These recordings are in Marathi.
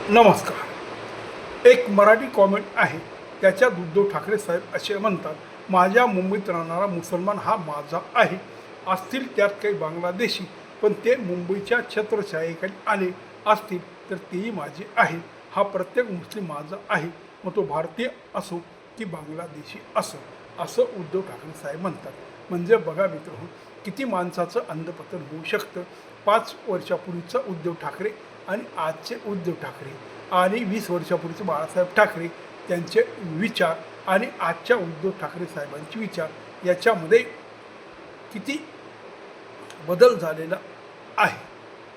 नमस्कार. एक मराठी कॉमेंट आहे, त्याच्यात उद्धव ठाकरे साहेब असे म्हणतात, माझ्या मुंबईत राहणारा मुसलमान हा माझा आहे. असतील त्यात काही बांगलादेशी, पण ते मुंबईच्या छत्रछायेखाली आले असतील तर तेही माझे आहे. हा प्रत्येक मुस्लिम माझा आहे, मग तो भारतीय असो की बांगलादेशी असो, असं उद्धव ठाकरे साहेब म्हणतात. म्हणजे बघा मित्रांनो, किती माणसाचं अंधपतन होऊ शकतं. 5 वर्षापूर्वीचा उद्धव ठाकरे आणि आजचे उद्धव ठाकरे आणि 20 वर्षापूर्वीचे बाळासाहेब ठाकरे त्यांचे विचार आणि आजच्या उद्धव ठाकरे साहेबांचे विचार याच्यामध्ये किती बदल झालेला आहे.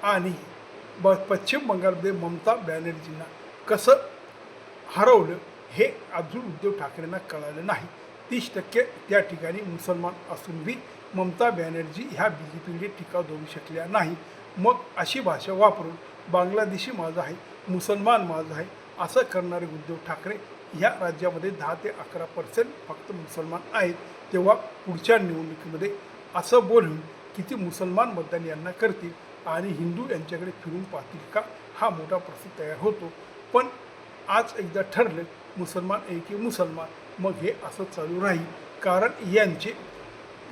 आणि पश्चिम बंगालमध्ये ममता बॅनर्जींना कसं हरवलं हे अजून उद्धव ठाकरेंना कळालं नाही. 30% त्या ठिकाणी मुसलमान असून बी ममता बॅनर्जी ह्या BJPकडे टीका देऊ शकल्या नाही. मग अशी भाषा वापरून बांगलादेशी माझा आहे, मुसलमान माझा आहे असं करणारे उद्धव ठाकरे ह्या राज्यामध्ये 10 ते 11% फक्त मुसलमान आहेत. तेव्हा पुढच्या निवडणुकीमध्ये असं बोलून किती मुसलमान मतदान यांना करतील आणि हिंदू यांच्याकडे फिरून पाहतील का, हा मोठा प्रश्न तयार होतो. पण आज एकदा ठरलं मुसलमान एक मुसलमान, मग हे असं चालू राहील. कारण यांचे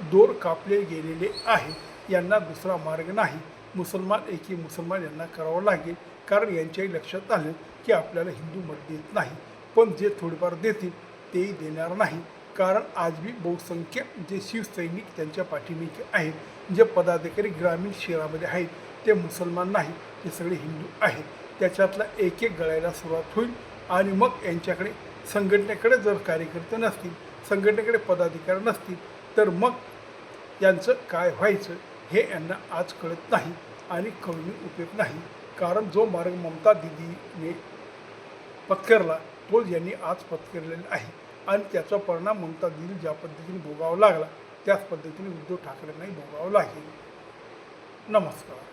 दोर कापले गेलेले आहे, यांना दुसरा मार्ग नाही. मुसलमान एकी मुसलमान यांना करावं लागेल. कारण यांच्याही लक्षात आलं की आपल्याला हिंदू मत देत नाही, पण जे थोडेफार देतील तेही देणार नाही. कारण आज बी बहुसंख्य जे शिवसैनिक त्यांच्या पाठीमागे आहेत, जे पदाधिकारी ग्रामीण शहरामध्ये आहेत ते मुसलमान नाही, ते सगळे हिंदू आहेत. त्याच्यातला एक एक गळायला सुरुवात होईल. आणि मग यांच्याकडे संघटनेकडे जर कार्यकर्ते नसतील, संघटनेकडे पदाधिकारी नसतील, तर मग यांचं काय व्हायचं हे यांना आज कळत नाही आणि कळून उपयोग नाही. कारण जो मार्ग ममता दिदीने पत्करला तोच यांनी आज पत्करलेला आहे आणि त्याचा परिणाम ममता दिदी ज्या पद्धतीने भोगावा लागला त्याच पद्धतीने उद्धव ठाकरेंनाही भोगावं लागेल. नमस्कार.